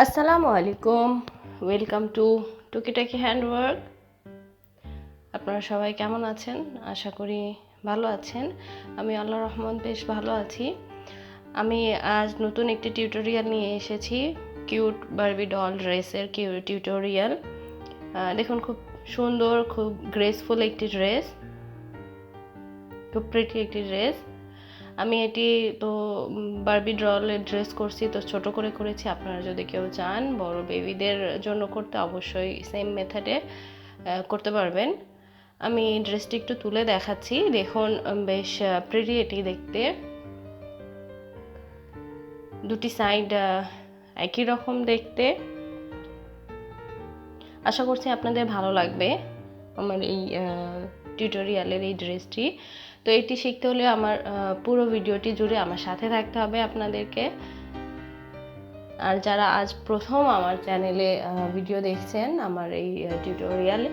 আসসালামু আলাইকুম, welcome to টুকিটাকি হ্যান্ডওয়ার্ক। আপনারা সবাই কেমন আছেন? আশা করি ভালো আছেন। আমি আল্লাহর রহমত বেশ ভালো আছি। আমি আজ নতুন একটি টিউটোরিয়াল নিয়ে এসেছি, কিউট বারবি ডল ড্রেসের টিউটোরিয়াল। দেখুন, খুব সুন্দর, খুব গ্রেসফুল একটি ড্রেস, খুব প্রিটি একটি ড্রেস। আমি এটি তো বারবি ডলের ড্রেস করছি, তো ছোট করে করেছি। আপনারা যদি কেউ চান বড় বেবিদের জন্য করতে, অবশ্যই সেম মেথডে করতে পারবেন। আমি ড্রেসটি একটু তুলে দেখাচ্ছি। দেখুন, বেশ প্রিটি এটি দেখতে। দুটি সাইড একই রকম দেখতে। আশা করছি আপনাদের ভালো লাগবে আমার এই টিউটোরিয়ালের এই ড্রেসটি। তো এটি শিখতে হলে আমার পুরো ভিডিওটি জুড়ে আমার সাথে থাকতে হবে আপনাদেরকে। আর যারা আজ প্রথম আমার চ্যানেলে ভিডিও দেখছেন, আমার এই টিউটোরিয়ালে,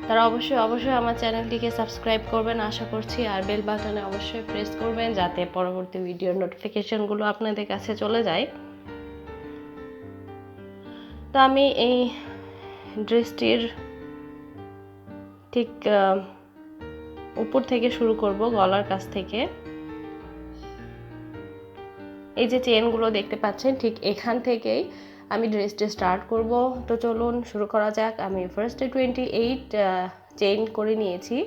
তারা অবশ্যই আমার চ্যানেলটিকে সাবস্ক্রাইব করবেন আশা করছি। আর বেল বাটনে অবশ্যই প্রেস করবেন যাতে পরবর্তী ভিডিওর নোটিফিকেশনগুলো আপনাদের কাছে চলে যায়। তো আমি এই ড্রেসটির ঠিক উপর থেকে শুরু করব, গলার কাছ থেকে। এই যে চেনগুলো দেখতে পাচ্ছেন, ঠিক এখান থেকেই আমি ড্রেসটি স্টার্ট করব। তো চলুন শুরু করা যাক। আমি ফার্স্টে 28 চেইন করে নিয়েছি।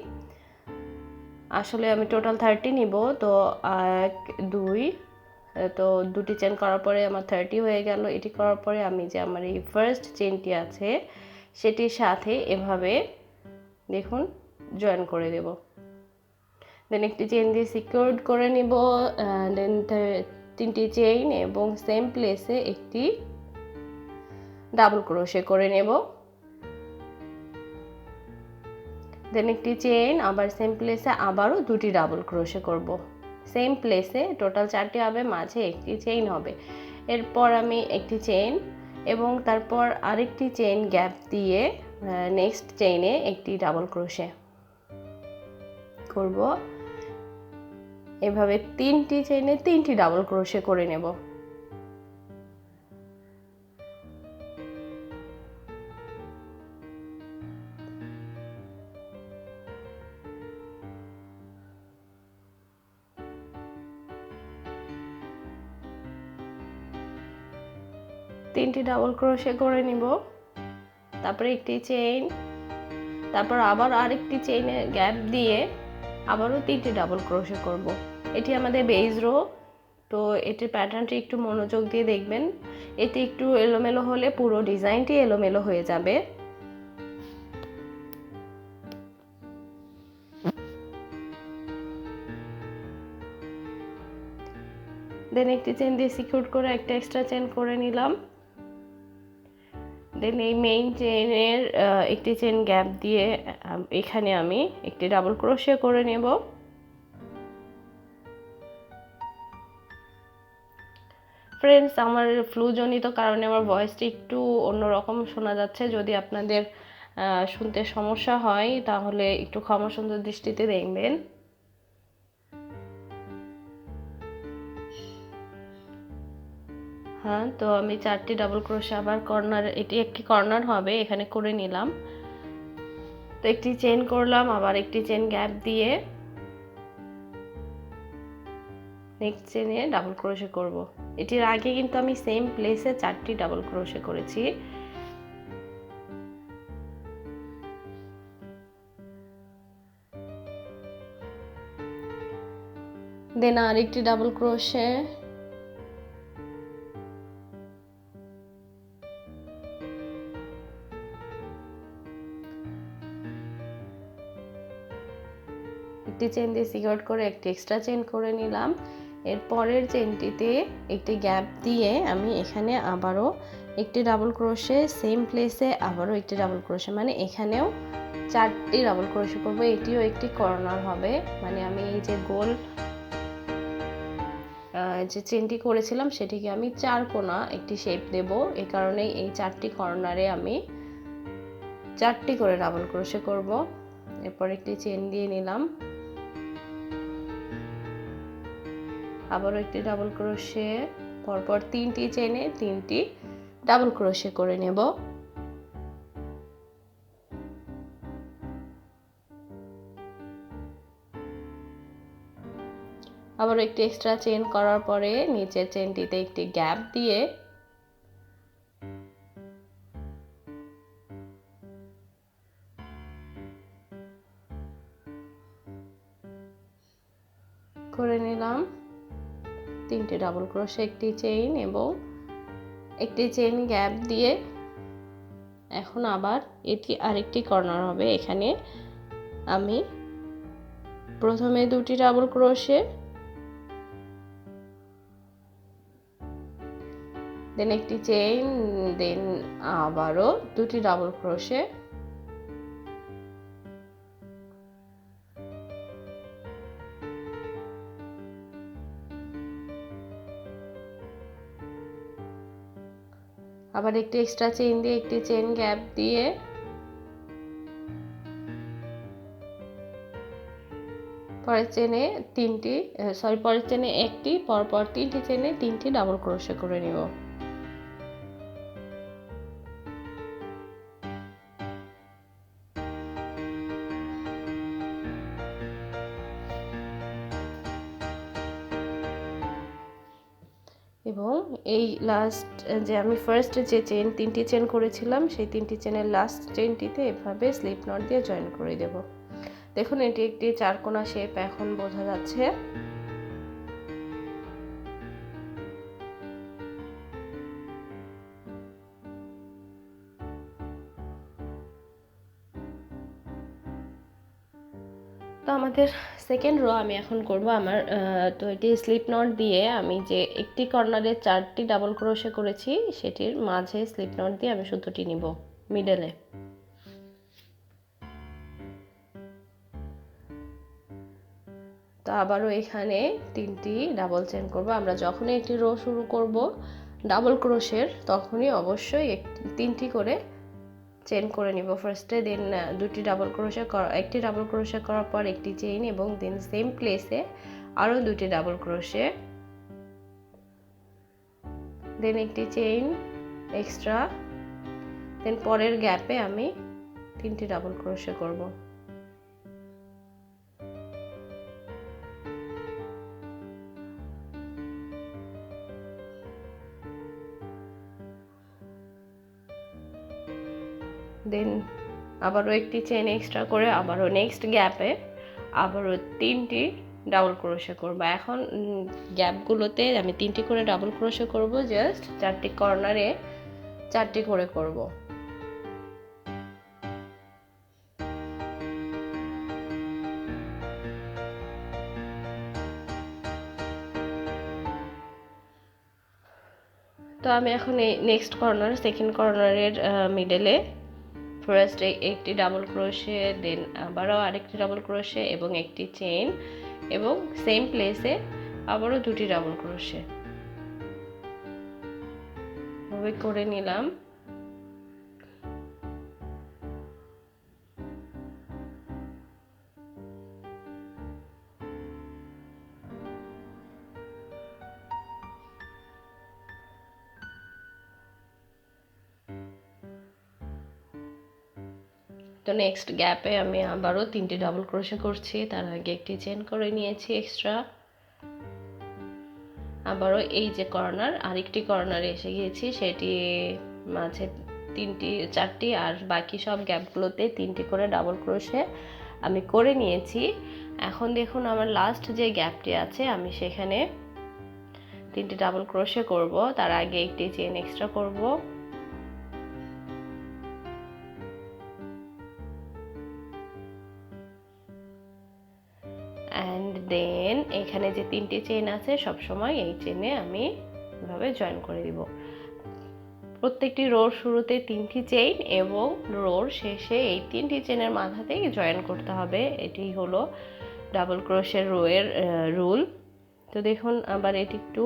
আসলে আমি টোটাল 30 নিব। তো 1 2, তো দুটি চেন করার পরে আমার 30 হয়ে গেল। এটি করার পরে আমি যে আমার এই ফার্স্ট চেনটি আছে সেটির সাথে এভাবে দেখুন জয়েন করে দেব। দেন একটি চেন দিয়ে সিকিউরড করে নিব। দেন 3টি চেইন এবং সেম প্লেসে একটি ডাবল ক্রোশে করে নেব। দেন একটি চেইন, আবার সেম প্লেসে আবারও দুটি ডাবল ক্রোশে করব। সেম প্লেসে টোটাল 4টি হবে, মাঝে একটি চেইন হবে। এরপর আমি একটি চেইন এবং তারপর আরেকটি চেইন গ্যাপ দিয়ে নেক্সট চেইনে একটি ডাবল ক্রোশে করব। এভাবে 3টি চেইনে 3টি ডাবল ক্রোশে করে নেব। তিনটি ডাবল ক্রোশে করে নিব, তারপরে একটি চেইন, তারপর আবার আরেকটি চেইনে গ্যাপ দিয়ে আবারও 3টি ডাবল ক্রোশে করব। এটি আমাদের বেজ রো। তো এটির প্যাটার্নটি একটু মনোযোগ দিয়ে দেখবেন। এটি একটু এলোমেলো হলে পুরো ডিজাইনটি এলোমেলো হয়ে যাবে। দেন একটি চেন দিয়ে সিকিউর করে একটা এক্সট্রা চেন করে নিলাম। দেন এই মেইন চেইনের একটি চেন গ্যাপ দিয়ে এখানে আমি একটি ডাবল ক্রোশে করে নেব। ফ্রেন্ডস, আমার ফ্লুজনিত কারণে আমার ভয়েসটি একটু অন্যরকম শোনা যাচ্ছে। যদি আপনাদের শুনতে সমস্যা হয় তাহলে একটু ক্ষমা সুন্দর দৃষ্টিতে দেখবেন। হ্যাঁ, তো আমি 4টি ডাবল ক্রোশে আবার কর্নার, এটি একটি কর্নার হবে, এখানে করে নিলাম। তো একটি চেন করলাম, আবার একটি চেন গ্যাপ দিয়ে নেক্সট চেনে ডাবল ক্রোশে করব। এটির আগে কিন্তু আমি সেম প্লেসে 4টি ডাবল ক্রোশে করেছি। দেন আরেকটি ডাবল ক্রোশে, একটি চেন দিয়ে সিকিউর করে একটি এক্সট্রা চেন করে নিলাম। এর পরের চেনটিতে একটি গ্যাপ দিয়ে আমি এখানে আবারও একটি ডাবল ক্রোশে, সেম প্লেসে আবারও একটি ডাবল ক্রোশে, মানে এখানেও 4টি ডাবল ক্রোশে করব। এটিও একটি কর্নার হবে, মানে আমি এই যে গোল যে চেনটি করেছিলাম সেটিকে আমি 4 কোণা একটি শেপ দেব। এই কারণেই এই 4টি কর্নারে আমি 4টি করে ডাবল ক্রোশে করব। এরপর একটি চেন দিয়ে নিলাম, আবারও একটি ডাবল ক্রোশে, পরপর 3টি চেনে 3টি ডাবল ক্রোশে করে নেব। আবার একটি এক্সট্রা চেইন করার পরে নিচের চেইনটিতে একটি গ্যাপ দিয়ে করে নিলাম 3টে ডাবল ক্রোশে, একটি চেইন এবং একটি চেইন গ্যাপ দিয়ে এখন আবার এটি আরেকটি কর্নার হবে। এখানে আমি প্রথমে 2টি ডাবল ক্রোশে, দেন একটি চেইন, দেন আবারও 2টি ডাবল ক্রোশে, আবার একটি এক্সট্রা চেইন দিয়ে একটি চেইন গ্যাপ দিয়ে পরের চেনে পরের চেনে একটি, পরপর 3টি চেনে 3টি ডাবল ক্রোশে করে নিব। এবং এই লাস্ট যে আমি ফার্স্ট যে চেন 3টি চেন করেছিলাম সেই 3টি চেনের লাস্ট চেনটিতে এভাবে স্লিপ নট দিয়ে জয়েন করে দেব। দেখুন এটি একটি চারকোনা শেপ এখন বোঝা যাচ্ছে। তো আমাদের সেকেন্ড রো আমি এখন করব। আমার তো এটি স্লিপ নট দিয়ে আমি যে একটি কর্নারে 4টি ডাবল ক্রোশে করেছি সেটির মাঝে স্লিপ নট দিয়ে আমি সুতোটি নিব মিডলে। তো আবারও এখানে 3টি ডাবল চেন করব। আমরা যখনই একটি রো শুরু করব ডাবল ক্রোশের তখনই অবশ্যই 3টি করে চেন করে নিব ফার্স্টে, দেন 2টি ডাবল ক্রোশে, একটি ডাবল ক্রোশে করার পর একটি চেইন এবং দেন সেম প্লেসে আরও 2টি ডাবল ক্রোশে, দেন একটি চেইন এক্সট্রা, দেন পরের গ্যাপে আমি 3টি ডাবল ক্রোশে করব। দেন আবারও একটি চেইন এক্সট্রা করে আবারও নেক্সট গ্যাপে আবারও 3টি ডাবল ক্রোশে করব। এখন গ্যাপগুলোতে আমি 3টি করে ডাবল ক্রোশে করব, জাস্ট 4টি কর্নারে 4টি করে করব। তো আমি এখন এই নেক্সট কর্নার, সেকেন্ড কর্নারের মিডলে ফার্স্ট একটি ডাবল ক্রোশে, দেন আবারও আরেকটি ডাবল ক্রোশে এবং একটি চেইন এবং সেম প্লেসে আবারও 2টি ডাবল ক্রোশে এভাবে করে নিলাম। তো নেক্সট গ্যাপে আমি আবারও 3টি ডাবল ক্রোশে করছি, তার আগে একটি চেইন করে নিয়েছি এক্সট্রা। আবারও এই যে কর্নার, আরেকটি কর্নারে এসে গিয়েছি, সেটি মাঝে 4টি আর বাকি সব গ্যাপগুলোতে 3টি করে ডাবল ক্রোশে আমি করে নিয়েছি। এখন দেখুন আমার লাস্ট যে গ্যাপটি আছে আমি সেখানে 3টি ডাবল ক্রোশে করব, তার আগে একটি চেইন এক্সট্রা করব। অ্যান্ড দেন এখানে যে 3টি চেইন আছে সব সময় এই চেইনে আমি এভাবে জয়েন করে দিব। প্রত্যেকটি রোর শুরুতে 3টি চেইন এবং রোর শেষে এই 3টি চেইনের মাথাতেই জয়েন করতে হবে। এটি হলো ডাবল ক্রোশের রোয়ের রুল। তো দেখুন আবার এটি একটু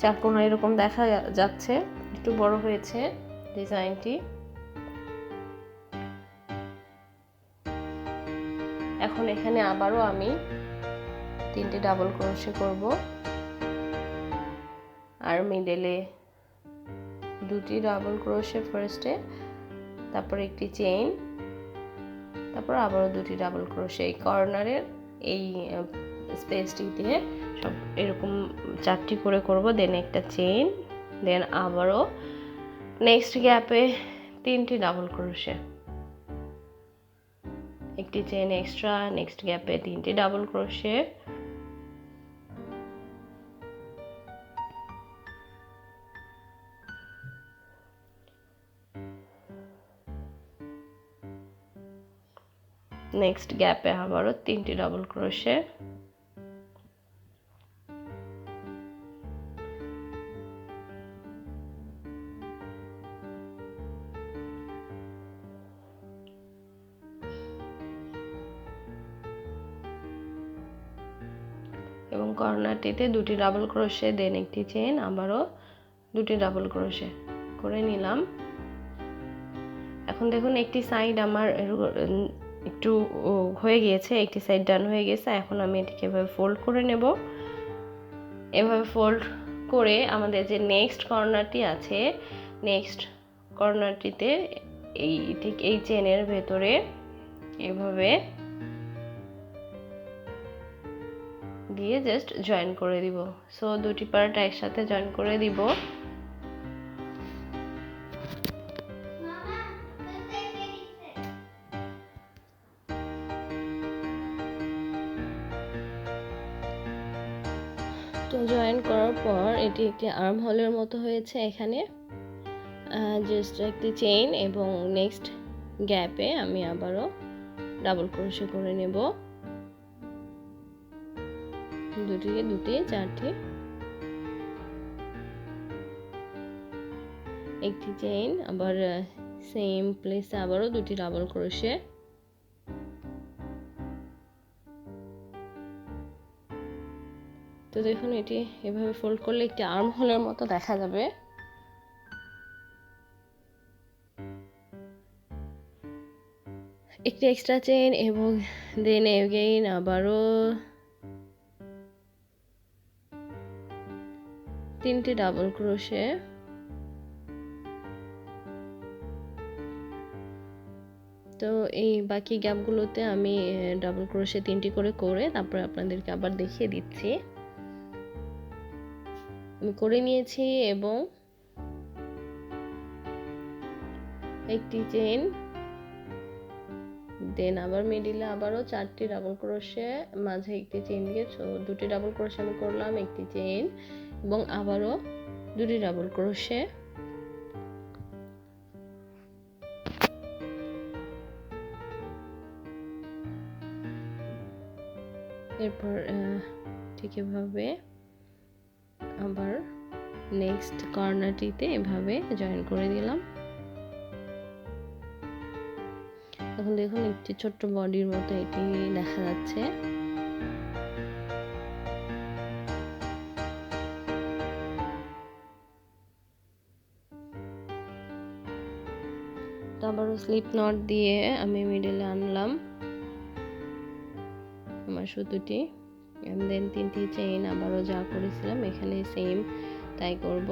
চারকোনা এরকম দেখা যাচ্ছে, একটু বড় হয়েছে ডিজাইনটি। এখন এখানে আবারও আমি 3টি ডাবল ক্রোশে করব আর মিডলে দুটি ডাবল ক্রোশে ফার্স্টে, তারপর একটি চেইন, তারপর আবারও দুটি ডাবল ক্রোশে এই কর্নারের এই স্পেসটি দিয়ে সব এরকম 4টি করে করব। দেন একটা চেইন, দেন আবারও নেক্সট গ্যাপে 3টি ডাবল ক্রোশে, একটি চেইন এক্সট্রা, নেক্সট গ্যাপে 3টি ডাবল ক্রোশে, নেক্সট গ্যাপে আবারও 3টি ডাবল ক্রোশে, এবং কর্নারটিতে দুটি ডাবল ক্রোশে, দেন একটি চেইন, আবারও দুটি ডাবল ক্রোশে করে নিলাম। এখন দেখুন একটি সাইড আমার একটু হয়ে গিয়েছে, একটি সাইড ডান হয়ে গেছে। এখন আমি এটিকে এভাবে ফোল্ড করে নেব। এভাবে ফোল্ড করে আমাদের যে নেক্সট কর্নারটি আছে, নেক্সট কর্নারটিতে ঠিক এই চেনের ভেতরে এভাবে দিয়ে জাস্ট জয়েন করে দিব। সো দুটি পার্ট একসাথে জয়েন করে দিব। তো জয়েন করার পর এটি একটি আর্ম হোলের মতো হয়েছে। এখানে জাস্ট একটি চেইন এবং নেক্সট গ্যাপে আমি আবারও ডাবল ক্রোশে করে নেব, দুটি 4টি, একটি চেইন, আবার সেম প্লেসে আবারও দুটি ডাবল ক্রোশে, তো দেখুন এটি এভাবে ফোল্ড করলে একটি আর্ম হোলের মতো দেখা যাবে। একটি এক্সট্রা চেইন এবং দেন এগেইন আবারও 3টি ডাবল ক্রোশে, তো এই বাকি গ্যাপগুলোতে আমি ডাবল ক্রোশে 3টি করে তারপরে আপনাদেরকে আবার দেখিয়ে দিচ্ছি। আমি করে নিয়েছি এবং একটি চেইন, দেন আবার মিডিলে আবারও 4টি ডাবল ক্রোশে, মাঝে একটি চেইন দিয়ে দুটি ডাবল ক্রোশে আমি করলাম, একটি চেইন এবং আবারও দুটি ডাবল ক্রোশে, এরপর ঠিক এভাবে আবার নেক্সট কর্নারটিতে এভাবে জয়েন করে দিলাম। এখন দেখুন একটি ছোট্ট বডির মতো এটি দেখা যাচ্ছে। তো আবারও স্লিপ নট দিয়ে আমি মিডলে আনলাম আমার সুতোটি, দেন 3টি চেইন, আবারও যা করেছিলাম এখানে সেম তাই করব।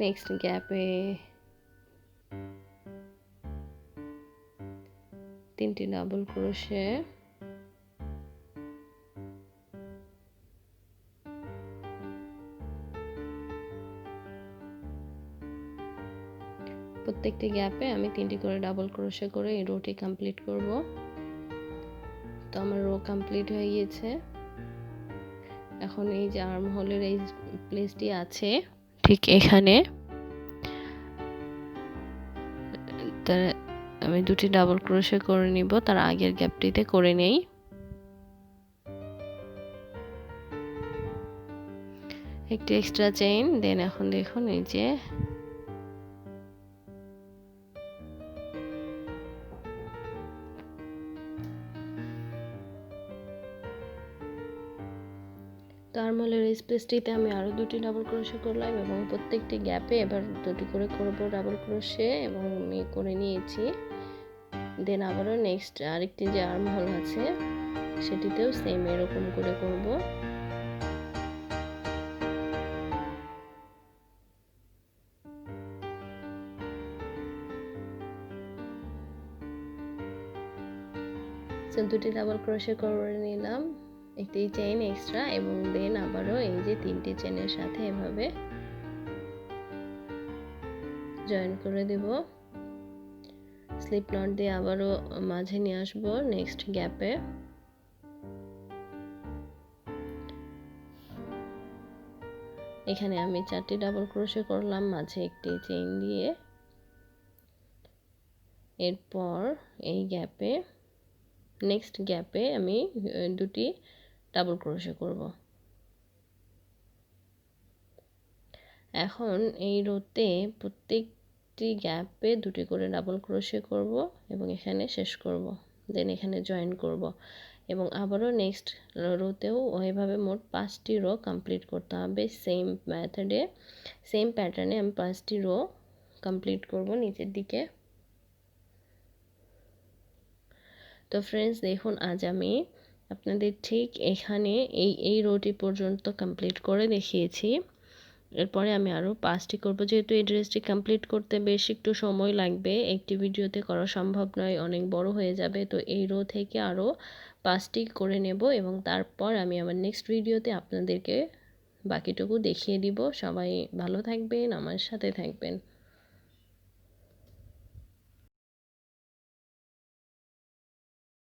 নেক্সট গ্যাপে 3টি ডাবল ক্রোশে, প্রত্যেকটি গ্যাপে আমি 3টি করে ডাবল ক্রোশে করে এই রোটি কমপ্লিট করব। তো আমার রো কমপ্লিট হয়ে গিয়েছে। এখন এই যে আর্ম হোলের এই প্লেসটি আছে ঠিক এখানে আমি দুটি ডাবল ক্রোশে করে নিব, তার আগের গ্যাপটিতে করে নেই। একটি এক্সট্রা চেইন, দেন এখন দেখুন এই যে তো তো আর্মহোলের এই স্পেসটিতে আমি আরও 2টি ডাবল ক্রোশে করলাম এবং প্রত্যেকটি গ্যাপে এবার 2টি করে করব ডাবল ক্রোশে এবং আমি করে নিয়েছি। দেন আবারও নেক্সট আরেকটি যে আর্মহোল আছে সেটিতেও সেম এরকম করে করব। তো 2টি ডাবল ক্রোশে করে নিলাম, একটি চেইন এক্সট্রা এবং দেন আবারও এই যে 3টি চেনের সাথে এভাবে জয়েন করে দেব। স্লিপ নট দিয়ে আবারও মাঝে নিয়ে আসব নেক্সট গ্যাপে। এখানে আমি 4টি ডাবল ক্রোশে করলাম মাঝে একটি চেইন দিয়ে। এরপর এই গ্যাপে নেক্সট গ্যাপে আমি 2টি ডাবল ক্রোশে করব। এখন এই রোতে প্রত্যেকটি গ্যাপে 2টি করে ডাবল ক্রোশে করব এবং এখানে শেষ করব, দেন এখানে জয়েন করব এবং আবারও নেক্সট রোতেও ওইভাবে মোট 5টি রো কমপ্লিট করতে হবে। সেম মেথডে সেম প্যাটার্নে আমি 5টি রো কমপ্লিট করব নিচের দিকে। তো ফ্রেন্ডস দেখুন, আজ আমি আপনাদের ঠিক এখানে এই রোটি পর্যন্ত কমপ্লিট করে দেখিয়েছি। এরপরে আমি আরও 5টি করব, যেহেতু এই ড্রেসটি কমপ্লিট করতে বেশ একটু সময় লাগবে, একটি ভিডিওতে করা সম্ভব নয়, অনেক বড় হয়ে যাবে। তো এই রো থেকে আরও 5টি করে নেব এবং তারপর আমি আমার নেক্সট ভিডিওতে আপনাদেরকে বাকিটুকু দেখিয়ে দিব। সবাই ভালো থাকবেন, আমার সাথে থাকবেন।